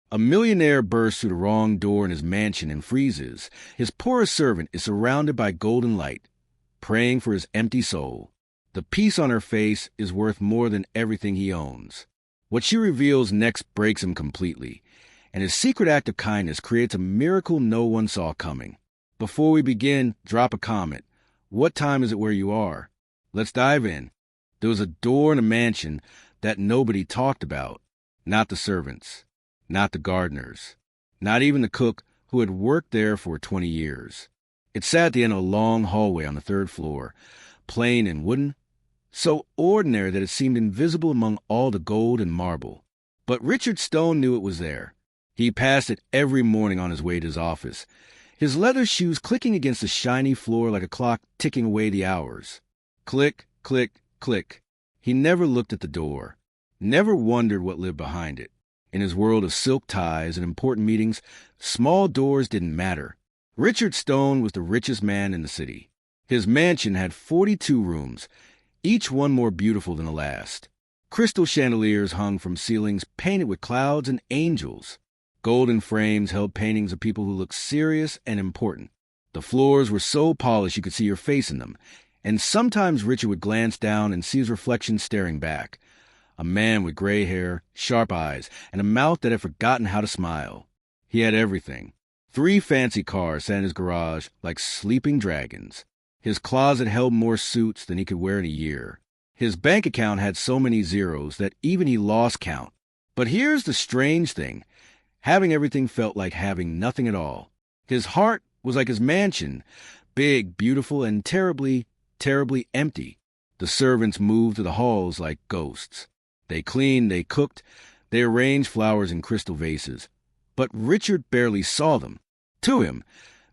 A millionaire bursts through the wrong door in his mansion and freezes. His poorest servant is surrounded by golden light, praying for his empty soul. The peace on her face is worth more than everything he owns. What she reveals next breaks him completely, and his secret act of kindness creates a miracle no one saw coming. Before we begin, drop a comment. What time is it where you are? Let's dive in. There was a door in a mansion that nobody talked about. Not the servants, not the gardeners, not even the cook who had worked there for 20 years. It sat at the end of a long hallway on the third floor, plain and wooden, so ordinary that it seemed invisible among all the gold and marble. But Richard Stone knew it was there. He passed it every morning on his way to his office, his leather shoes clicking against the shiny floor like a clock ticking away the hours. Click, click, click. He never looked at the door, never wondered what lived behind it. In his world of silk ties and important meetings, small doors didn't matter. Richard Stone was the richest man in the city. His mansion had 42 rooms, each one more beautiful than the last. Crystal chandeliers hung from ceilings painted with clouds and angels. Golden frames held paintings of people who looked serious and important. The floors were so polished you could see your face in them, and sometimes Richard would glance down and see his reflection staring back. A man with gray hair, sharp eyes, and a mouth that had forgotten how to smile. He had everything. 3 fancy cars sat in his garage like sleeping dragons. His closet held more suits than he could wear in a year. His bank account had so many zeros that even he lost count. But here's the strange thing. Having everything felt like having nothing at all. His heart was like his mansion, big, beautiful, and terribly, terribly empty. The servants moved to the halls like ghosts. They cleaned, they cooked, they arranged flowers in crystal vases. But Richard barely saw them. To him,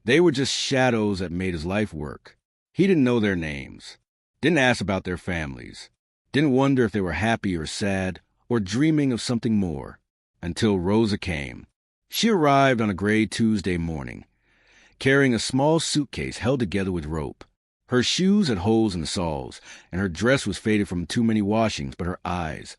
they were just shadows that made his life work. He didn't know their names, didn't ask about their families, didn't wonder if they were happy or sad or dreaming of something more, until Rosa came. She arrived on a gray Tuesday morning, carrying a small suitcase held together with rope. Her shoes had holes in the soles, and her dress was faded from too many washings, but her eyes,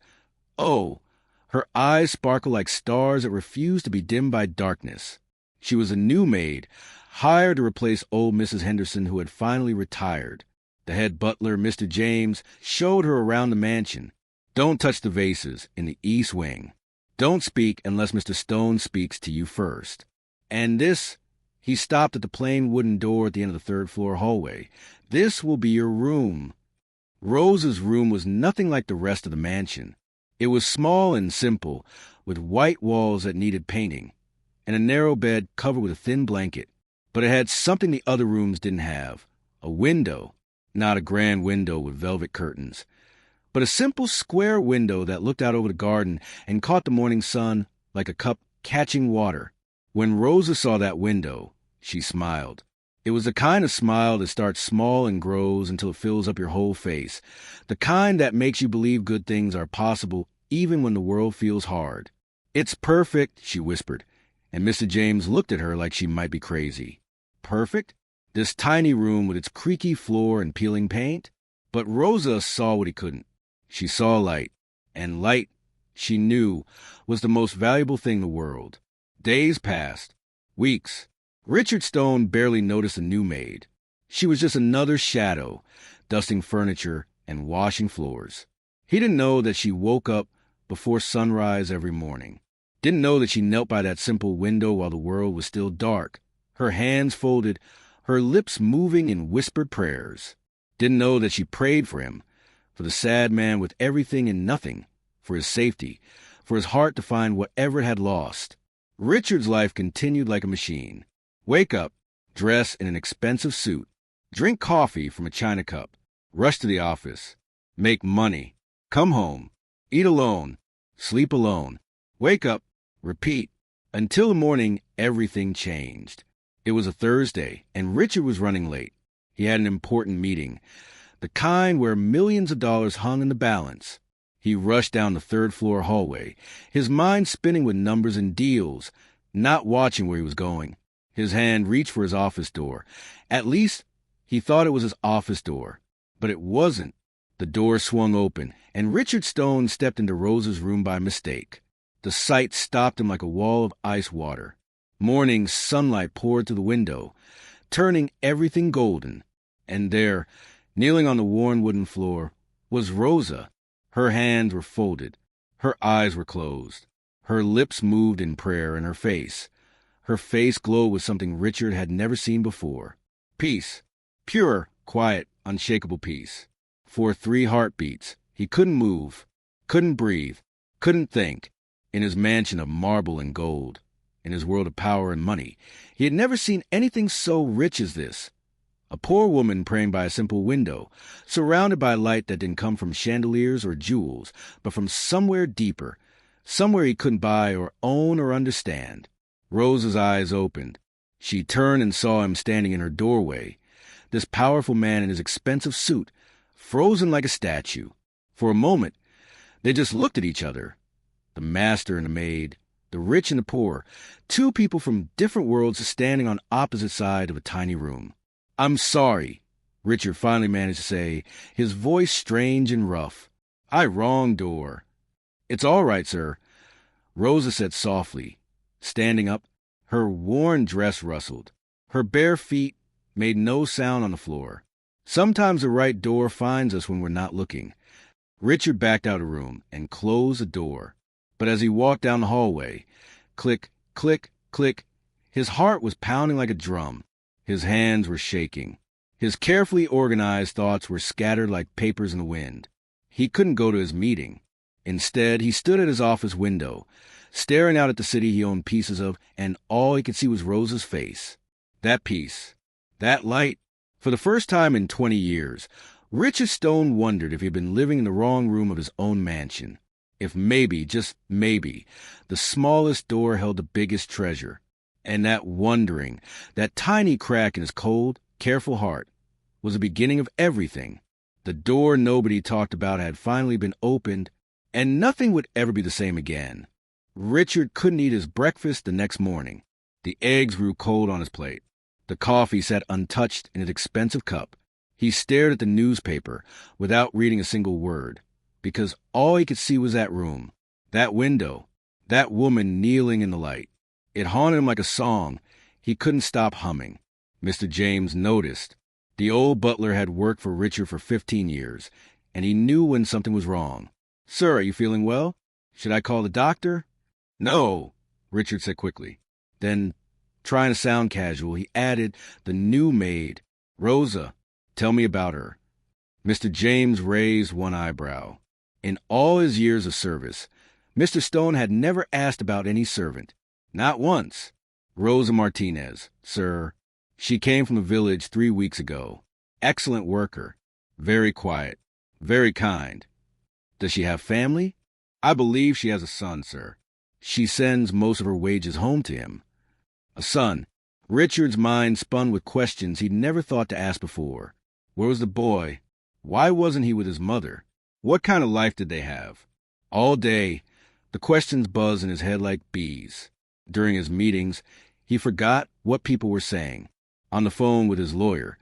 oh, her eyes sparkled like stars that refused to be dimmed by darkness. She was a new maid, hired to replace old Mrs. Henderson, who had finally retired. The head butler, Mr. James, showed her around the mansion. Don't touch the vases in the east wing. Don't speak unless Mr. Stone speaks to you first. And this, he stopped at the plain wooden door at the end of the third-floor hallway. This will be your room. Rosa's room was nothing like the rest of the mansion. It was small and simple, with white walls that needed painting, and a narrow bed covered with a thin blanket. But it had something the other rooms didn't have. A window. Not a grand window with velvet curtains, but a simple square window that looked out over the garden and caught the morning sun like a cup catching water. When Rosa saw that window, she smiled. It was the kind of smile that starts small and grows until it fills up your whole face, the kind that makes you believe good things are possible even when the world feels hard. "It's perfect," she whispered, and Mr. James looked at her like she might be crazy. Perfect? This tiny room with its creaky floor and peeling paint? But Rosa saw what he couldn't. She saw light, and light, she knew, was the most valuable thing in the world. Days passed. Weeks. Richard Stone barely noticed a new maid. She was just another shadow, dusting furniture and washing floors. He didn't know that she woke up before sunrise every morning. Didn't know that she knelt by that simple window while the world was still dark, her hands folded, her lips moving in whispered prayers. Didn't know that she prayed for him, for the sad man with everything and nothing, for his safety, for his heart to find whatever it had lost. Richard's life continued like a machine. Wake up, dress in an expensive suit, drink coffee from a china cup, rush to the office, make money, come home, eat alone, sleep alone, wake up, repeat. Until the morning, everything changed. It was a Thursday, and Richard was running late. He had an important meeting, the kind where millions of dollars hung in the balance. He rushed down the third-floor hallway, his mind spinning with numbers and deals, not watching where he was going. His hand reached for his office door. At least, he thought it was his office door. But it wasn't. The door swung open, and Richard Stone stepped into Rosa's room by mistake. The sight stopped him like a wall of ice water. Morning sunlight poured through the window, turning everything golden. And there, kneeling on the worn wooden floor, was Rosa. Her hands were folded. Her eyes were closed. Her lips moved in prayer, and her face glowed with something Richard had never seen before. Peace. Pure, quiet, unshakable peace. For 3 heartbeats, he couldn't move, couldn't breathe, couldn't think. In his mansion of marble and gold, in his world of power and money, he had never seen anything so rich as this. A poor woman praying by a simple window, surrounded by light that didn't come from chandeliers or jewels, but from somewhere deeper, somewhere he couldn't buy or own or understand. Rosa's eyes opened. She turned and saw him standing in her doorway, this powerful man in his expensive suit, frozen like a statue. For a moment, they just looked at each other. The master and the maid, the rich and the poor, 2 people from different worlds standing on opposite sides of a tiny room. "I'm sorry," Richard finally managed to say, his voice strange and rough. "I wrong door." "It's all right, sir," Rosa said softly. Standing up, her worn dress rustled. Her bare feet made no sound on the floor. Sometimes the right door finds us when we're not looking. Richard backed out of the room and closed the door. But as he walked down the hallway, click, click, click, his heart was pounding like a drum. His hands were shaking. His carefully organized thoughts were scattered like papers in the wind. He couldn't go to his meeting. Instead, he stood at his office window, staring out at the city he owned pieces of, and all he could see was Rosa's face. That peace, that light. For the first time in 20 years, Richard Stone wondered if he had been living in the wrong room of his own mansion. If maybe, just maybe, the smallest door held the biggest treasure. And that wondering, that tiny crack in his cold, careful heart, was the beginning of everything. The door nobody talked about had finally been opened, and nothing would ever be the same again. Richard couldn't eat his breakfast the next morning. The eggs grew cold on his plate. The coffee sat untouched in its expensive cup. He stared at the newspaper without reading a single word, because all he could see was that room, that window, that woman kneeling in the light. It haunted him like a song he couldn't stop humming. Mr. James noticed. The old butler had worked for Richard for 15 years, and he knew when something was wrong. "Sir, are you feeling well? Should I call the doctor?" "No," Richard said quickly. Then, trying to sound casual, he added, "The new maid, Rosa. Tell me about her." Mr. James raised one eyebrow. In all his years of service, Mr. Stone had never asked about any servant. Not once. "Rosa Martinez, sir. She came from the village 3 weeks ago. Excellent worker. Very quiet. Very kind." "Does she have family?" "I believe she has a son, sir. She sends most of her wages home to him." A son. Richard's mind spun with questions he'd never thought to ask before. Where was the boy? Why wasn't he with his mother? What kind of life did they have? All day, the questions buzzed in his head like bees. During his meetings, he forgot what people were saying. On the phone with his lawyer,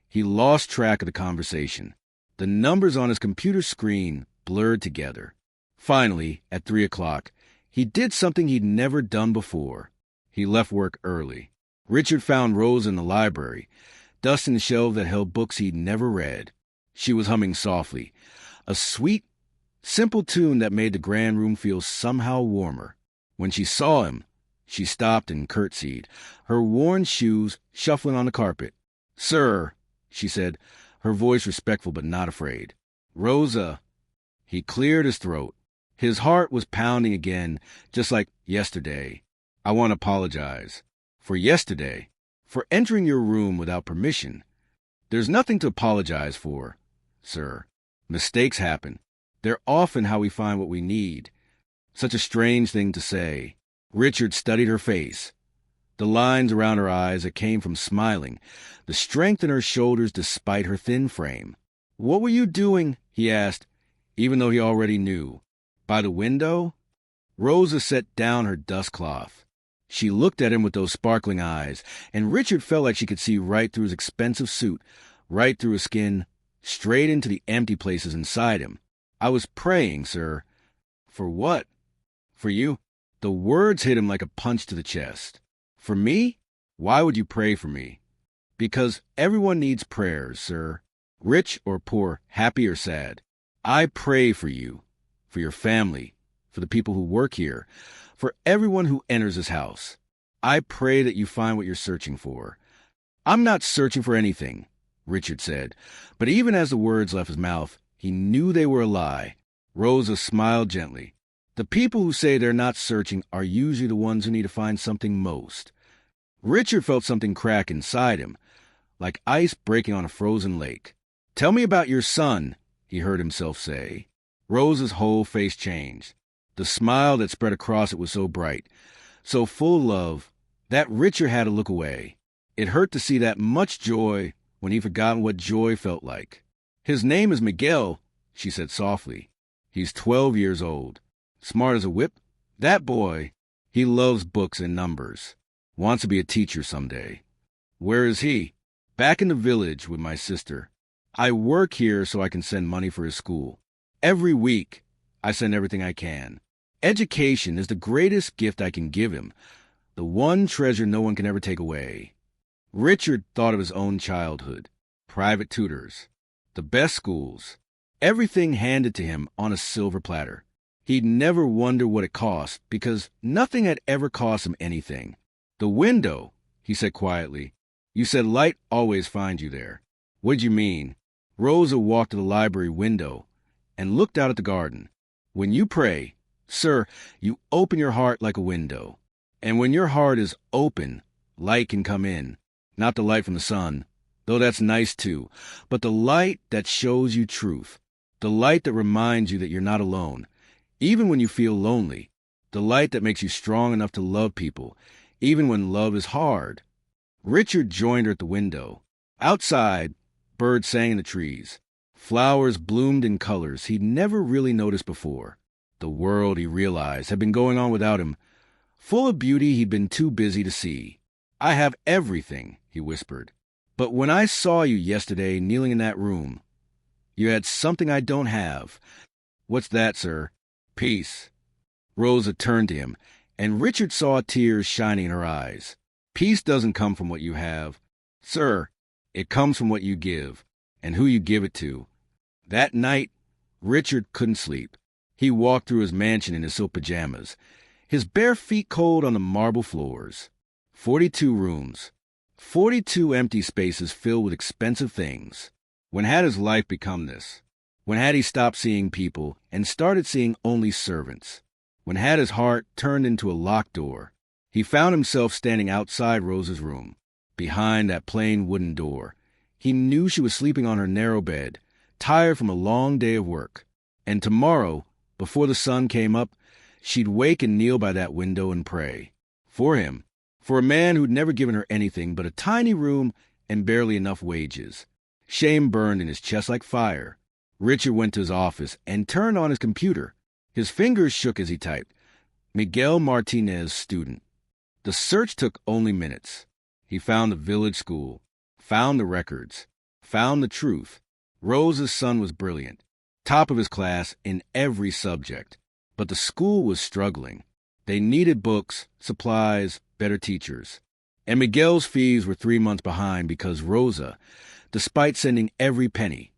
he lost track of the conversation. The numbers on his computer screen blurred together. Finally, at 3 o'clock, he did something he'd never done before. He left work early. Richard found Rosa in the library, dusting the shelves that held books he'd never read. She was humming softly, a sweet, simple tune that made the grand room feel somehow warmer. When she saw him, she stopped and curtsied, her worn shoes shuffling on the carpet. "Sir," she said, her voice respectful but not afraid. "Rosa." He cleared his throat. His heart was pounding again, just like yesterday. "I want to apologize. For yesterday. For entering your room without permission. There's nothing to apologize for, sir. Mistakes happen. They're often how we find what we need." Such a strange thing to say. Richard studied her face. The lines around her eyes that came from smiling, the strength in her shoulders despite her thin frame. "What were you doing?" he asked, even though he already knew. "By the window?" Rosa set down her dust cloth. She looked at him with those sparkling eyes, and Richard felt like she could see right through his expensive suit, right through his skin, straight into the empty places inside him. "I was praying, sir." "For what?" "For you." The words hit him like a punch to the chest. For me? Why would you pray for me? Because everyone needs prayers, sir. Rich or poor, happy or sad. I pray for you, for your family, for the people who work here, for everyone who enters this house. I pray that you find what you're searching for. I'm not searching for anything, Richard said, but even as the words left his mouth, he knew they were a lie. Rosa smiled gently. The people who say they're not searching are usually the ones who need to find something most. Richard felt something crack inside him, like ice breaking on a frozen lake. Tell me about your son, he heard himself say. Rosa's whole face changed. The smile that spread across it was so bright, so full of love, that Richard had to look away. It hurt to see that much joy when he'd forgotten what joy felt like. His name is Miguel, she said softly. He's 12 years old. Smart as a whip. That boy, he loves books and numbers. Wants to be a teacher someday. Where is he? Back in the village with my sister. I work here so I can send money for his school. Every week, I send everything I can. Education is the greatest gift I can give him, the one treasure no one can ever take away. Richard thought of his own childhood, private tutors, the best schools, everything handed to him on a silver platter. He'd never wonder what it cost because nothing had ever cost him anything. The window, he said quietly. You said light always finds you there. What'd you mean? Rosa walked to the library window and looked out at the garden. When you pray, sir, you open your heart like a window. And when your heart is open, light can come in. Not the light from the sun, though that's nice too, but the light that shows you truth. The light that reminds you that you're not alone, even when you feel lonely. The light that makes you strong enough to love people, even when love is hard. Richard joined her at the window. Outside, birds sang in the trees. Flowers bloomed in colors he'd never really noticed before. The world, he realized, had been going on without him, full of beauty he'd been too busy to see. I have everything, he whispered. But when I saw you yesterday kneeling in that room, you had something I don't have. What's that, sir? Peace. Rosa turned to him, and Richard saw tears shining in her eyes. Peace doesn't come from what you have, sir. It comes from what you give, and who you give it to. That night, Richard couldn't sleep. He walked through his mansion in his silk pajamas, his bare feet cold on the marble floors. 42 rooms, 42 empty spaces filled with expensive things. When had his life become this? When had he stopped seeing people and started seeing only servants? When had his heart turned into a locked door? He found himself standing outside Rosa's room, behind that plain wooden door. He knew she was sleeping on her narrow bed, tired from a long day of work. And tomorrow, before the sun came up, she'd wake and kneel by that window and pray. For him. For a man who'd never given her anything but a tiny room and barely enough wages. Shame burned in his chest like fire. Richard went to his office and turned on his computer. His fingers shook as he typed, Miguel Martinez, student. The search took only minutes. He found the village school, found the records, found the truth. Rosa's son was brilliant, top of his class in every subject. But the school was struggling. They needed books, supplies, better teachers. And Miguel's fees were 3 months behind because Rosa, despite sending every penny,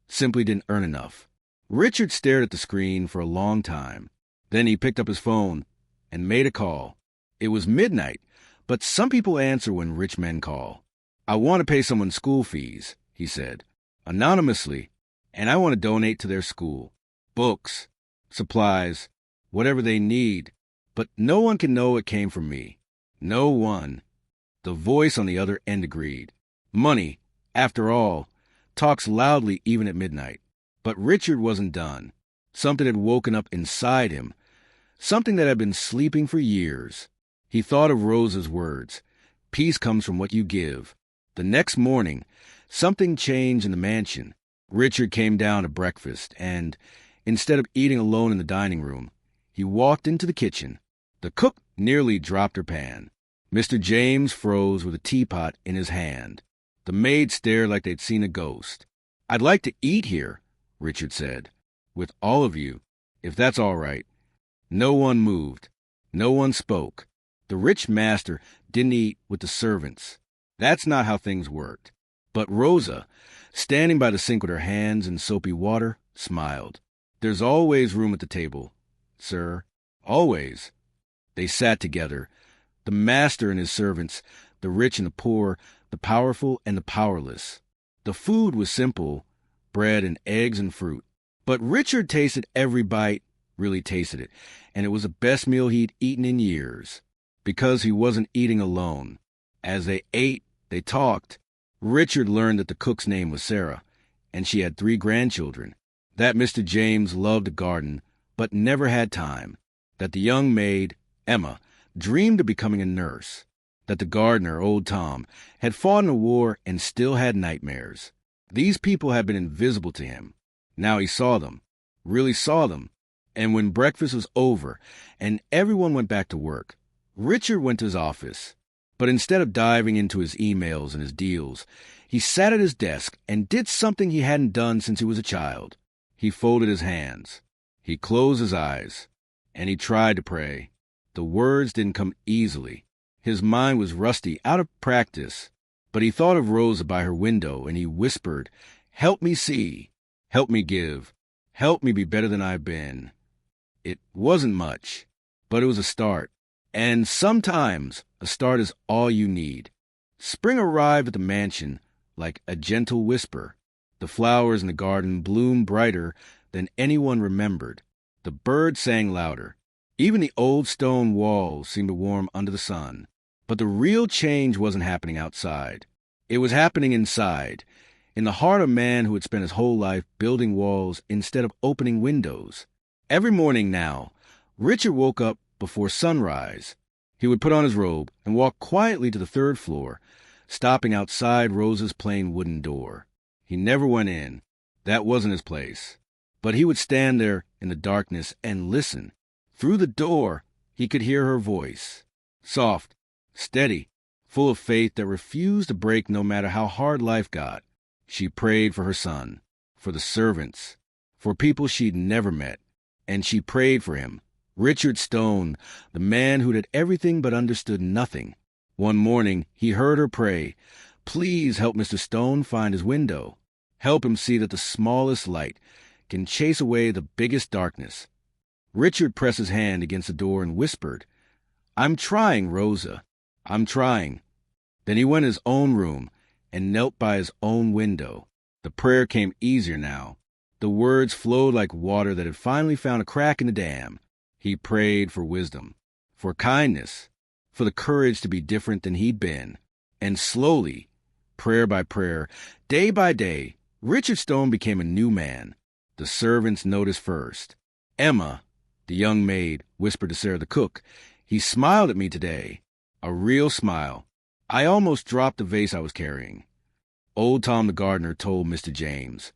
simply didn't earn enough. Richard stared at the screen for a long time. Then he picked up his phone and made a call. It was midnight, but some people answer when rich men call. I want to pay someone's school fees, he said, anonymously, and I want to donate to their school. Books, supplies, whatever they need, but no one can know it came from me. No one. The voice on the other end agreed. Money, after all, talks loudly even at midnight. But Richard wasn't done. Something had woken up inside him, something that had been sleeping for years. He thought of Rosa's words. Peace comes from what you give. The next morning, something changed in the mansion. Richard came down to breakfast, and instead of eating alone in the dining room, he walked into the kitchen. The cook nearly dropped her pan. Mr. James froze with a teapot in his hand. The maid stared like they'd seen a ghost. I'd like to eat here, Richard said. With all of you, if that's all right. No one moved. No one spoke. The rich master didn't eat with the servants. That's not how things worked. But Rosa, standing by the sink with her hands in soapy water, smiled. There's always room at the table, sir. Always. They sat together, the master and his servants, the rich and the poor, the powerful and the powerless. The food was simple, bread and eggs and fruit. But Richard tasted every bite, really tasted it, and it was the best meal he'd eaten in years, because he wasn't eating alone. As they ate, they talked. Richard learned that the cook's name was Sarah, and she had 3 grandchildren, that Mr. James loved a garden, but never had time, that the young maid, Emma, dreamed of becoming a nurse, that the gardener, old Tom, had fought in a war and still had nightmares. These people had been invisible to him. Now he saw them, really saw them, and when breakfast was over and everyone went back to work, Richard went to his office. But instead of diving into his emails and his deals, he sat at his desk and did something he hadn't done since he was a child. He folded his hands. He closed his eyes. And he tried to pray. The words didn't come easily. His mind was rusty, out of practice. But he thought of Rosa by her window, and he whispered, "Help me see. Help me give. Help me be better than I've been." It wasn't much, but it was a start. And sometimes a start is all you need. Spring arrived at the mansion like a gentle whisper. The flowers in the garden bloomed brighter than anyone remembered. The birds sang louder. Even the old stone walls seemed to warm under the sun. But the real change wasn't happening outside. It was happening inside, in the heart of a man who had spent his whole life building walls instead of opening windows. Every morning now, Richard woke up before sunrise. He would put on his robe and walk quietly to the 3rd floor, stopping outside Rosa's plain wooden door. He never went in. That wasn't his place. But he would stand there in the darkness and listen. Through the door, he could hear her voice. Soft, steady, full of faith that refused to break no matter how hard life got. She prayed for her son, for the servants, for people she'd never met. And she prayed for him, Richard Stone, the man who did everything but understood nothing. One morning, he heard her pray, "Please help Mr. Stone find his window. Help him see that the smallest light can chase away the biggest darkness." Richard pressed his hand against the door and whispered, "I'm trying, Rosa. I'm trying." Then he went to his own room and knelt by his own window. The prayer came easier now. The words flowed like water that had finally found a crack in the dam. He prayed for wisdom, for kindness, for the courage to be different than he'd been. And slowly, prayer by prayer, day by day, Richard Stone became a new man. The servants noticed first. Emma, the young maid, whispered to Sarah the cook, "He smiled at me today." A real smile. I almost dropped the vase I was carrying. Old Tom the gardener told Mr. James.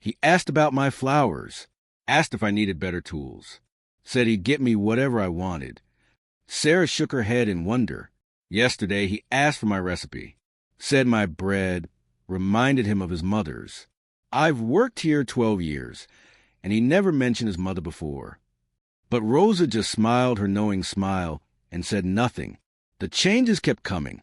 He asked about my flowers, asked if I needed better tools, said he'd get me whatever I wanted. Sarah shook her head in wonder. Yesterday he asked for my recipe, said my bread reminded him of his mother's. I've worked here 12 years, and he never mentioned his mother before. But Rosa just smiled her knowing smile and said nothing. The changes kept coming,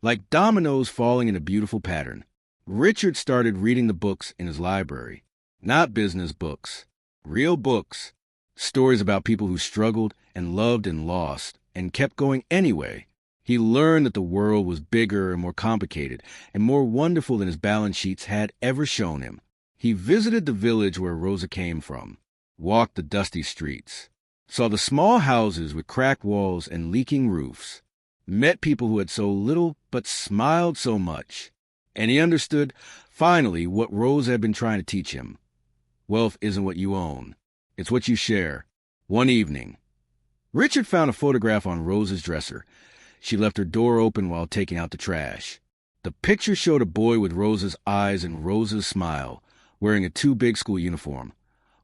like dominoes falling in a beautiful pattern. Richard started reading the books in his library. Not business books, real books. Stories about people who struggled and loved and lost and kept going anyway. He learned that the world was bigger and more complicated and more wonderful than his balance sheets had ever shown him. He visited the village where Rosa came from, walked the dusty streets, saw the small houses with cracked walls and leaking roofs, met people who had so little but smiled so much. And he understood, finally, what Rosa had been trying to teach him. Wealth isn't what you own. It's what you share. One evening, Richard found a photograph on Rosa's dresser. She left her door open while taking out the trash. The picture showed a boy with Rosa's eyes and Rosa's smile, wearing a too-big school uniform,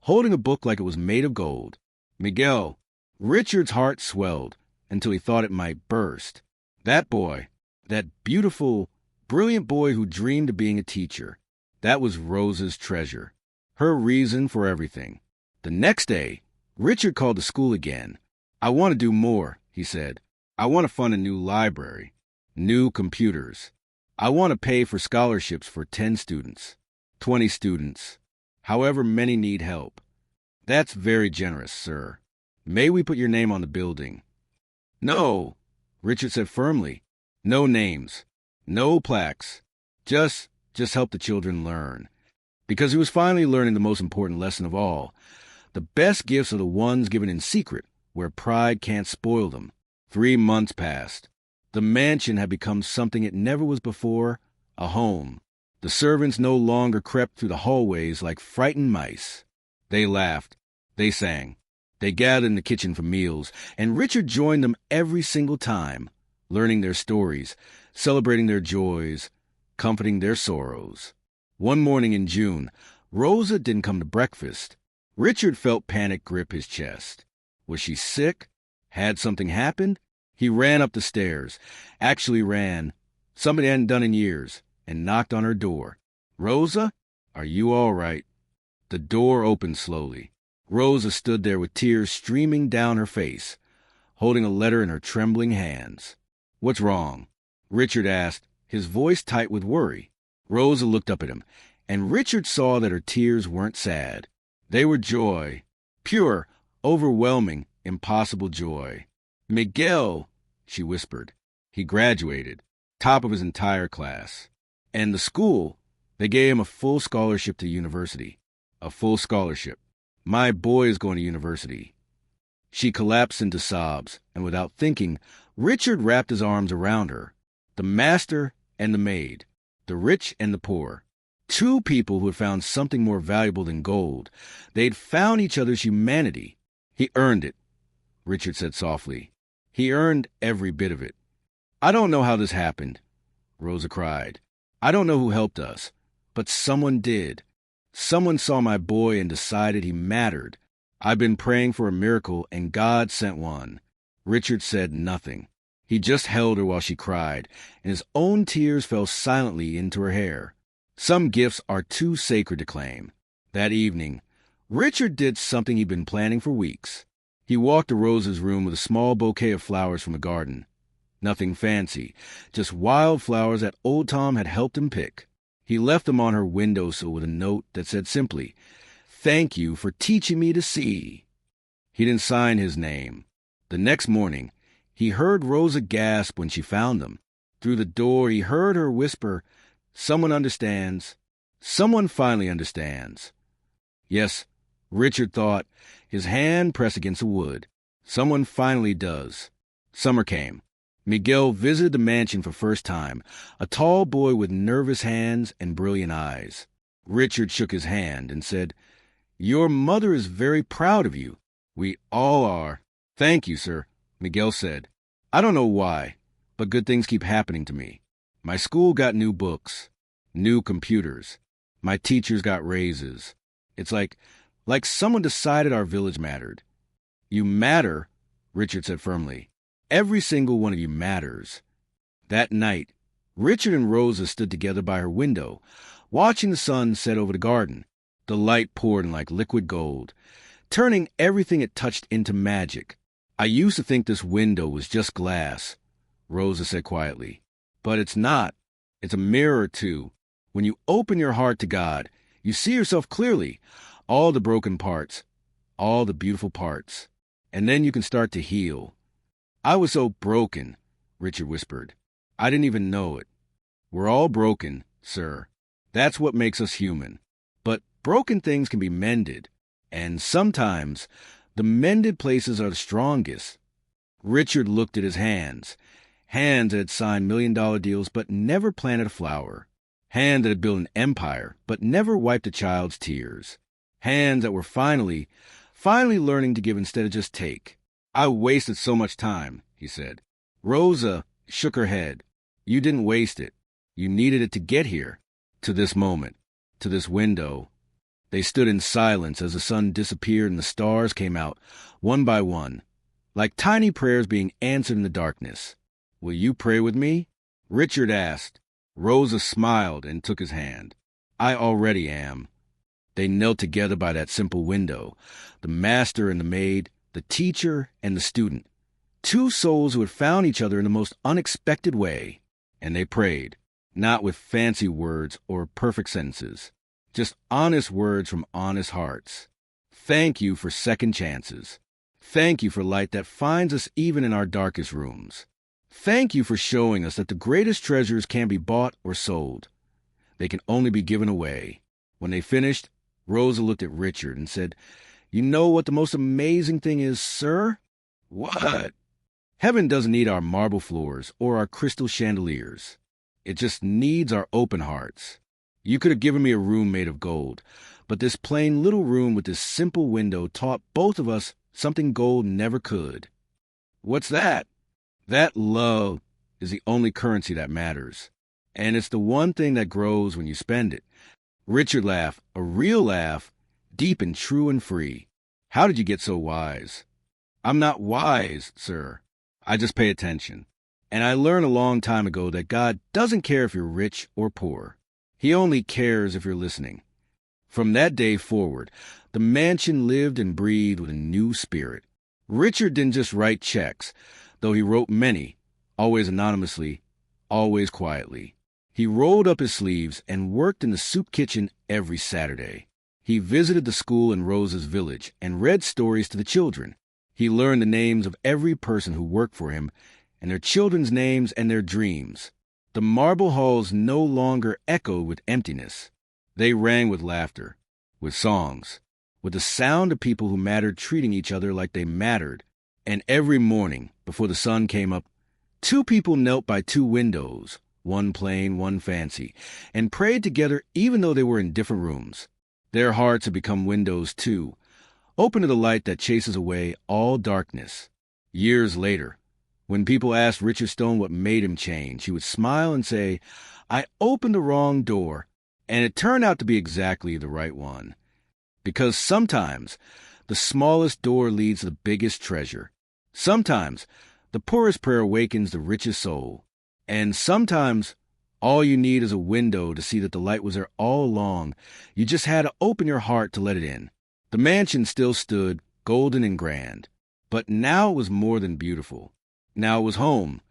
holding a book like it was made of gold. Miguel, Richard's heart swelled until he thought it might burst. That boy, that beautiful, brilliant boy who dreamed of being a teacher, that was Rosa's treasure, her reason for everything. The next day, Richard called the school again. I want to do more, he said. I want to fund a new library, new computers. I want to pay for scholarships for 10 students, 20 students, however many need help. That's very generous, sir. May we put your name on the building? No, Richard said firmly. No names, no plaques. Just help the children learn. Because he was finally learning the most important lesson of all. The best gifts are the ones given in secret, where pride can't spoil them. 3 months passed. The mansion had become something it never was before, a home. The servants no longer crept through the hallways like frightened mice. They laughed. They sang. They gathered in the kitchen for meals, and Richard joined them every single time, learning their stories, celebrating their joys, comforting their sorrows. One morning in June, Rosa didn't come to breakfast. Richard felt panic grip his chest. Was she sick? Had something happened? He ran up the stairs. Actually ran. Somebody hadn't done in years, and knocked on her door. Rosa, are you all right? The door opened slowly. Rosa stood there with tears streaming down her face, holding a letter in her trembling hands. What's wrong? Richard asked, his voice tight with worry. Rosa looked up at him, and Richard saw that her tears weren't sad. They were joy, pure, overwhelming, impossible joy. Miguel, she whispered. He graduated, top of his entire class. And the school, they gave him a full scholarship to university. A full scholarship. My boy is going to university. She collapsed into sobs, and without thinking, Richard wrapped his arms around her. The master and the maid, the rich and the poor. 2 people who had found something more valuable than gold. They'd found each other's humanity. He earned it, Richard said softly. He earned every bit of it. I don't know how this happened, Rosa cried. I don't know who helped us, but someone did. Someone saw my boy and decided he mattered. I've been praying for a miracle, and God sent one. Richard said nothing. He just held her while she cried, and his own tears fell silently into her hair. Some gifts are too sacred to claim. That evening, Richard did something he'd been planning for weeks. He walked to Rosa's room with a small bouquet of flowers from the garden. Nothing fancy, just wild flowers that old Tom had helped him pick. He left them on her windowsill with a note that said simply, "Thank you for teaching me to see." He didn't sign his name. The next morning, he heard Rosa gasp when she found them. Through the door, he heard her whisper, "Someone understands. Someone finally understands." Yes, Richard thought, his hand pressed against the wood. Someone finally does. Summer came. Miguel visited the mansion for first time, a tall boy with nervous hands and brilliant eyes. Richard shook his hand and said, "Your mother is very proud of you." "We all are." "Thank you, sir," Miguel said. "I don't know why, but good things keep happening to me. My school got new books, new computers. My teachers got raises. It's like someone decided our village mattered." "You matter," Richard said firmly. "Every single one of you matters." That night, Richard and Rosa stood together by her window, watching the sun set over the garden. The light poured in like liquid gold, turning everything it touched into magic. "I used to think this window was just glass," Rosa said quietly. "But it's not. It's a mirror, too. When you open your heart to God, you see yourself clearly, all the broken parts, all the beautiful parts. And then you can start to heal." "I was so broken," Richard whispered. "I didn't even know it." "We're all broken, sir. That's what makes us human. But broken things can be mended. And sometimes the mended places are the strongest." Richard looked at his hands. Hands that had signed million-dollar deals but never planted a flower. Hands that had built an empire but never wiped a child's tears. Hands that were finally learning to give instead of just take. "I wasted so much time," he said. Rosa shook her head. "You didn't waste it. You needed it to get here, to this moment, to this window." They stood in silence as the sun disappeared and the stars came out, one by one, like tiny prayers being answered in the darkness. "Will you pray with me?" Richard asked. Rosa smiled and took his hand. "I already am." They knelt together by that simple window, the master and the maid, the teacher and the student. Two souls who had found each other in the most unexpected way. And they prayed, not with fancy words or perfect sentences, just honest words from honest hearts. Thank you for second chances. Thank you for light that finds us even in our darkest rooms. Thank you for showing us that the greatest treasures can't be bought or sold. They can only be given away. When they finished, Rosa looked at Richard and said, "You know what the most amazing thing is, sir?" "What?" "Heaven doesn't need our marble floors or our crystal chandeliers. It just needs our open hearts. You could have given me a room made of gold, but this plain little room with this simple window taught both of us something gold never could." "What's that?" "That love is the only currency that matters, and it's the one thing that grows when you spend it." Richard laughed, a real laugh, deep and true and free. "How did you get so wise?" "I'm not wise, sir. I just pay attention. And I learned a long time ago that God doesn't care if you're rich or poor. He only cares if you're listening." From that day forward, the mansion lived and breathed with a new spirit. Richard didn't just write checks, though he wrote many, always anonymously, always quietly. He rolled up his sleeves and worked in the soup kitchen every Saturday. He visited the school in Rosa's village and read stories to the children. He learned the names of every person who worked for him and their children's names and their dreams. The marble halls no longer echoed with emptiness. They rang with laughter, with songs, with the sound of people who mattered treating each other like they mattered. And every morning, before the sun came up, two people knelt by two windows, one plain, one fancy, and prayed together even though they were in different rooms. Their hearts had become windows too, open to the light that chases away all darkness. Years later, when people asked Richard Stone what made him change, he would smile and say, "I opened the wrong door, and it turned out to be exactly the right one." Because sometimes the smallest door leads to the biggest treasure. Sometimes the poorest prayer awakens the richest soul. And sometimes all you need is a window to see that the light was there all along. You just had to open your heart to let it in. The mansion still stood, golden and grand. But now it was more than beautiful. Now it was home.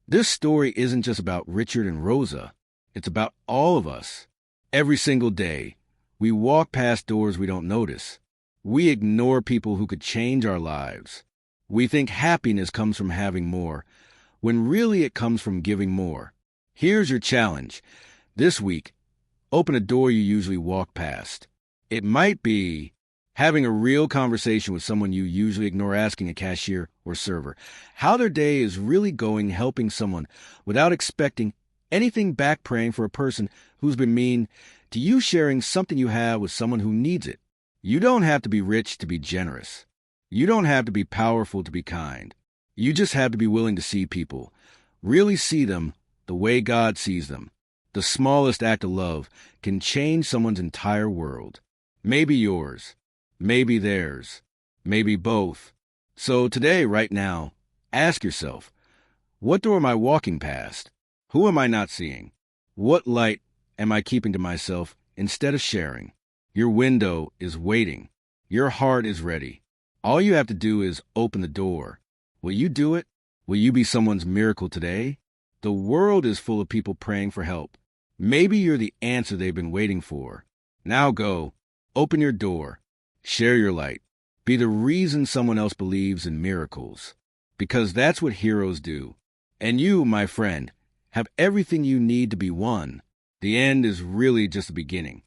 This story isn't just about Richard and Rosa. It's about all of us. Every single day, we walk past doors we don't notice. We ignore people who could change our lives. We think happiness comes from having more, when really it comes from giving more. Here's your challenge. This week, open a door you usually walk past. It might be having a real conversation with someone you usually ignore asking a cashier or server how their day is really going, helping someone without expecting anything back, praying for a person who's been mean to you, sharing something you have with someone who needs it. You don't have to be rich to be generous. You don't have to be powerful to be kind. You just have to be willing to see people, really see them the way God sees them. The smallest act of love can change someone's entire world. Maybe yours, maybe theirs, maybe both. So today, right now, ask yourself, what door am I walking past? Who am I not seeing? What light am I keeping to myself instead of sharing? Your window is waiting. Your heart is ready. All you have to do is open the door. Will you do it? Will you be someone's miracle today? The world is full of people praying for help. Maybe you're the answer they've been waiting for. Now go. Open your door. Share your light. Be the reason someone else believes in miracles. Because that's what heroes do. And you, my friend, have everything you need to be one. The end is really just the beginning.